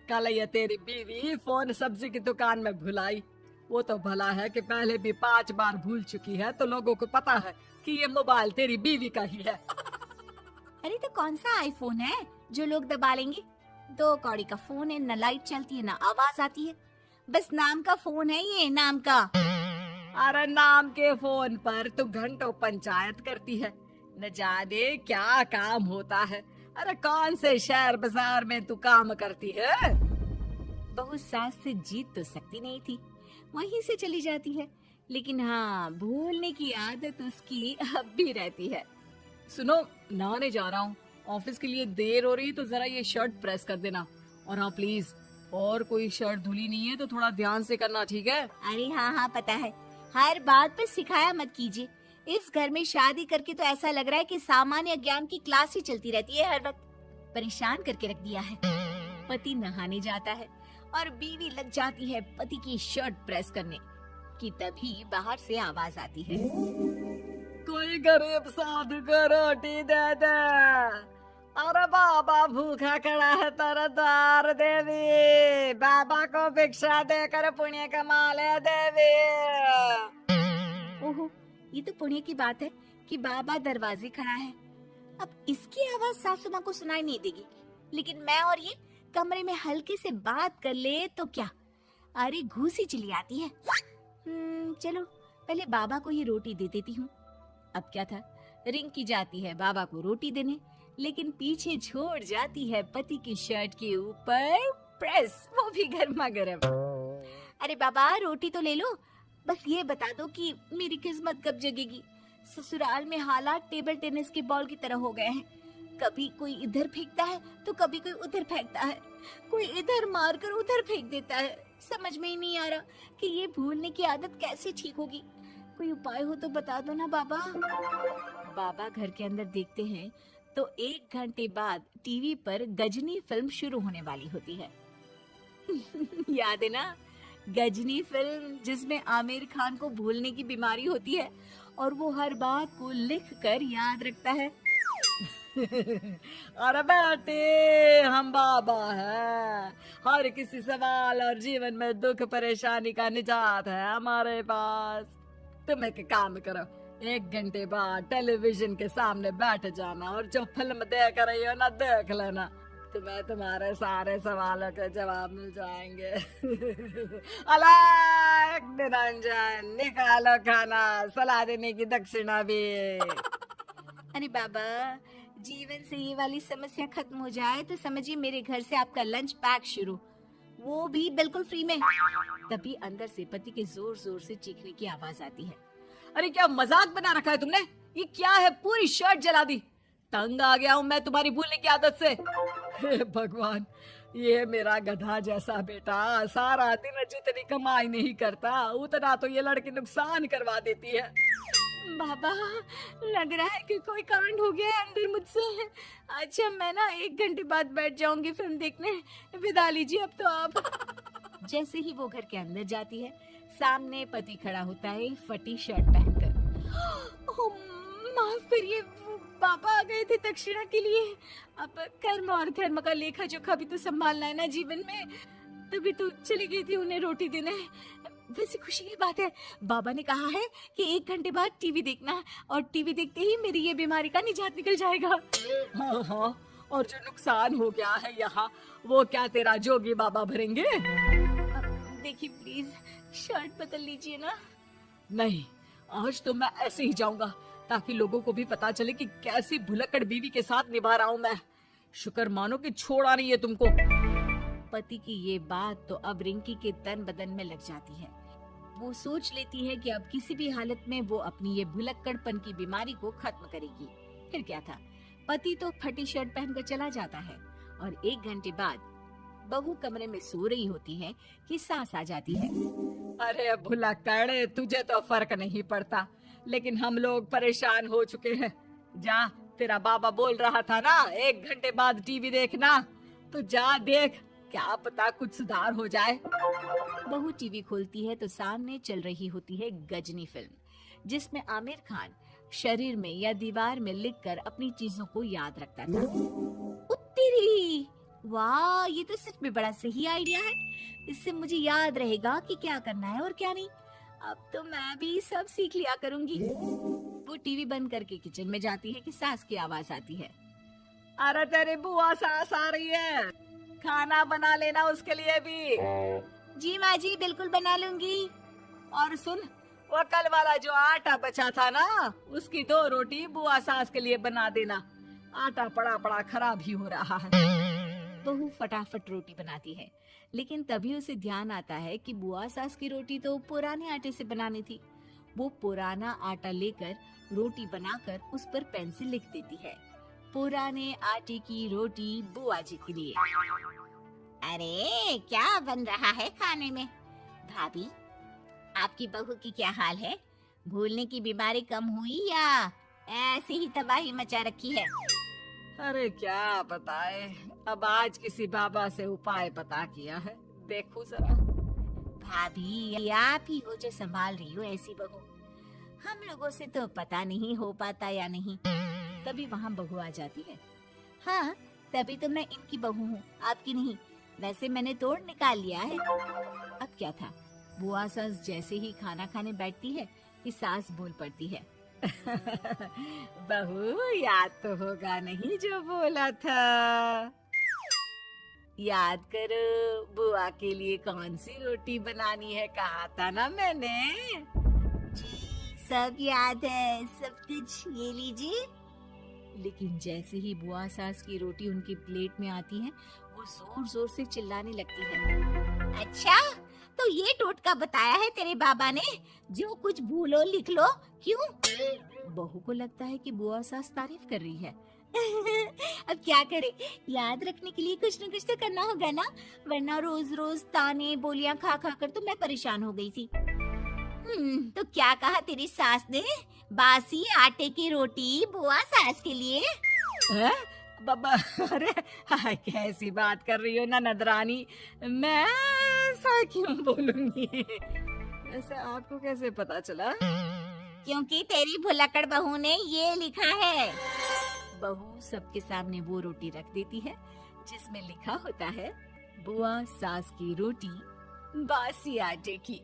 कल ये तेरी बीवी फोन सब्जी की दुकान में भुलाई। वो तो भला है कि पहले भी 5 बार भूल चुकी है, तो लोगों को पता है कि ये मोबाइल तेरी बीवी का ही है। अरे तो कौन सा आईफोन है जो लोग दबा लेंगे? 2 कौड़ी का फोन है, न लाइट चलती है ना आवाज आती है, बस नाम का फोन है ये, नाम का। अरे नाम के फोन पर तू घंटों पंचायत करती है, न जाने क्या काम होता है। अरे कौन से शहर बाजार में तू काम करती है? बहू सास से जीत तो सकती नहीं थी, वहीं से चली जाती है, लेकिन हाँ भूलने की आदत उसकी अब भी रहती है। सुनो, नहाने जा रहा हूँ, ऑफिस के लिए देर हो रही, तो जरा ये शर्ट प्रेस कर देना। और हाँ प्लीज, और कोई शर्ट धुली नहीं है तो थोड़ा ध्यान से करना, ठीक है? अरे हाँ हाँ पता है, हर बात पे सिखाया मत कीजिए। इस घर में शादी करके तो ऐसा लग रहा है कि सामान्य ज्ञान की क्लास ही चलती रहती है, हर वक्त परेशान करके रख दिया है। पति नहाने जाता है और बीवी लग जाती है पति की शर्ट प्रेस करने कि तभी बाहर से आवाज आती है, कोई गरीब साधु को रोटी दे दे। अरे बाबा भूखा खड़ा है तेरा द्वार देवी, बाबा को भिक्षा देकर पुण्य कमा ले देवी। ओहो ये तो पुण्य की बात है कि बाबा दरवाजे खड़ा है। अब इसकी आवाज सासू माँ को सुनाई नहीं देगी, लेकिन मैं और ये कमरे में हल्के से बात कर ले तो क्या, अरे घूसी चली आती है। चलो पहले बाबा को ये रोटी दे देती हूँ। अब क्या था, रिंकी जाती है बाबा को रोटी देने, लेकिन पीछे छोड़ जाती है पति की शर्ट के ऊपर प्रेस, वो भी गर्मा गर्म। अरे बाबा रोटी तो ले लो, बस ये बता दो कि मेरी किस्मत कब जगेगी। ससुराल में हालात टेबल टेनिस के बॉल की तरह हो गए हैं, कभी कोई इधर फेंकता है तो कभी कोई उधर फेंकता है, कोई इधर मारकर उधर फेंक देता है। समझ में ही नहीं आ रहा कि ये भूलने की आदत कैसे ठीक होगी। कोई उपाय हो तो बता दो ना बाबा। बाबा घर के अंदर देखते हैं तो 1 घंटे बाद टीवी पर गजनी फिल्म शुरू होने वाली होती है। याद है ना, गजनी फिल्म जिसमें आमिर खान को भूलने की बीमारी होती है और वो हर बात को लिख कर याद रखता है। अरे बेटे, हम बाबा हैं, हर किसी सवाल और जीवन में दुख परेशानी का निजात है हमारे पास। तुम एक काम करो, 1 घंटे बाद टेलीविजन के सामने बैठ जाना और जो फिल्म देख रही हो ना देख लेना, तुम्हें तुम्हारे सारे सवालों के जवाब मिल जाएंगे। अलग निरंजन, निकालो खाना, सलाह देने की दक्षिणा भी। अरे बाबा, जीवन से ये वाली समस्या खत्म हो जाए तो समझिए मेरे घर से आपका लंच पैक शुरू, वो भी बिल्कुल फ्री में। तभी अंदर से पति के जोर जोर से चीखने की आवाज आती है। अरे क्या मजाक बना रखा है तुमने? ये क्या है, पूरी शर्ट जला दी। तंग आ गया हूँ मैं तुम्हारी भूलने की आदत से। हे भगवान, ये मेरा गधा जैसा बेटा सारा दिन जितनी कमाई नहीं करता उतना तो ये लड़की नुकसान करवा देती है। बाबा लग रहा है कि कोई कांड हो गया है अंदर मुझसे। अच्छा मैं ना 1 घंटे बाद बैठ जाऊंगी फिल्म देखने, विदा लीजिए अब तो आप। जैसे ही वो घर के अंदर जाती है, सामने पति खड़ा होता है फटी शर्ट पहनकर। ओह, माफ करिए, पापा आ गए थे दक्षिणा के लिए। अब कर्म और धर्म का लेखा जोखा भी तो संभालना है ना जीवन में, तभी तो चली गई थी उन्हें रोटी देने। वैसे खुशी की बात है, बाबा ने कहा है कि 1 घंटे बाद टीवी देखना है और टीवी देखते ही मेरी ये बीमारी का निजात निकल जाएगा। हाँ हाँ, और जो नुकसान हो गया है यहाँ, वो क्या तेरा जोगी बाबा भरेंगे? देखिए प्लीज शर्ट बदल लीजिए ना। नहीं, आज तो मैं ऐसे ही जाऊंगा ताकि लोगों को भी पता चले कि कैसी भुलक्कड़ बीवी के साथ निभा रहा हूँ मैं। शुक्र मानो कि छोड़ा नहीं है तुमको। पति की ये बात तो अब रिंकी के तन बदन में लग जाती है। वो सोच लेती है कि अब किसी भी हालत में वो अपनी ये भुलक्कड़पन की बीमारी को खत्म करेगी। फिर क्या था, पति तो फटी शर्ट पहनकर चला जाता है और 1 घंटे बाद बहू कमरे में सो रही होती है कि सास आ जाती है। अरे भुलक्कड़, तुझे तो फर्क नहीं पड़ता, लेकिन हम लोग परेशान हो चुके हैं। जा, तेरा बाबा बोल रहा था ना 1 घंटे बाद टीवी देखना, तो जा देख, क्या पता कुछ सुधार हो जाए। बहू टीवी खोलती है तो सामने चल रही होती है गजनी फिल्म, जिसमें आमिर खान शरीर में या दीवार में लिखकर अपनी चीजों को याद रखता था। उत्तरी वाह, ये तो सच में बड़ा सही आइडिया है। इससे मुझे याद रहेगा कि क्या करना है और क्या नहीं। अब तो मैं भी सब सीख लिया करूंगी। वो टीवी बंद करके किचन में जाती है कि सास की आवाज आती है। अरे तेरी बुआ सास आ रही है, खाना बना लेना उसके लिए भी। जी माँ जी, बिल्कुल बना लूंगी। और सुन, वो कल वाला जो आटा बचा था ना, उसकी 2 रोटी बुआ सास के लिए बना देना। आटा पड़ा पड़ा खराब ही हो रहा है। बहू फटाफट रोटी बनाती है, लेकिन तभी उसे ध्यान आता है कि बुआ सास की रोटी तो पुराने आटे से बनानी थी। वो पुराना आटा लेकर रोटी बनाकर उस पर पेन से लिख देती है, पुराने आटे की रोटी बुआ जी के लिए। अरे क्या बन रहा है खाने में? भाभी, आपकी बहू की क्या हाल है? भूलने की बीमारी कम हुई या ऐसे ही तबाही मचा रखी है? अरे क्या बताए, अब आज किसी बाबा से उपाय पता किया है, देखो जरा। भाभी, आप ही हो जो संभाल रही हो ऐसी बहू। हम लोगों से तो पता नहीं हो पाता या नहीं। तभी वहाँ बहू आ जाती है। हाँ, तभी तो मैं इनकी बहू हूँ, आपकी नहीं। वैसे मैंने तोड़ निकाल लिया है। अब क्या था, बुआ सास जैसे ही खाना खाने बैठती है कि सास बोल पड़ती है। बहू, याद तो होगा नहीं जो बोला था? याद करो, बुआ के लिए कौन सी रोटी बनानी है, कहा था ना मैंने। जी, सब याद है, सब कुछ, ये लीजिए। लेकिन जैसे ही बुआ सास की रोटी उनकी प्लेट में आती है, वो जोर जोर से चिल्लाने लगती है। अच्छा, तो ये टोटका बताया है तेरे बाबा ने, जो कुछ भूलो लिख लो, क्यों? बहू को लगता है कि बुआ सास तारीफ कर रही है। अब क्या करे, याद रखने के लिए कुछ न कुछ तो करना होगा ना, वरना रोज रोज ताने बोलियां खा खा कर तो मैं परेशान हो गई थी। तो क्या कहा तेरी सास ने? बासी आटे की रोटी बुआ सास के लिए? है? बाबा, अरे हाय, कैसी बात कर रही हो ना नदरानी, मैं ऐसा क्यों बोलूंगी? ऐसे आपको कैसे पता चला? क्योंकि तेरी भुलक्कड़ बहू ने ये लिखा है। बहू सबके सामने वो रोटी रख देती है जिसमें लिखा होता है, बुआ सास की रोटी बासी आटे की।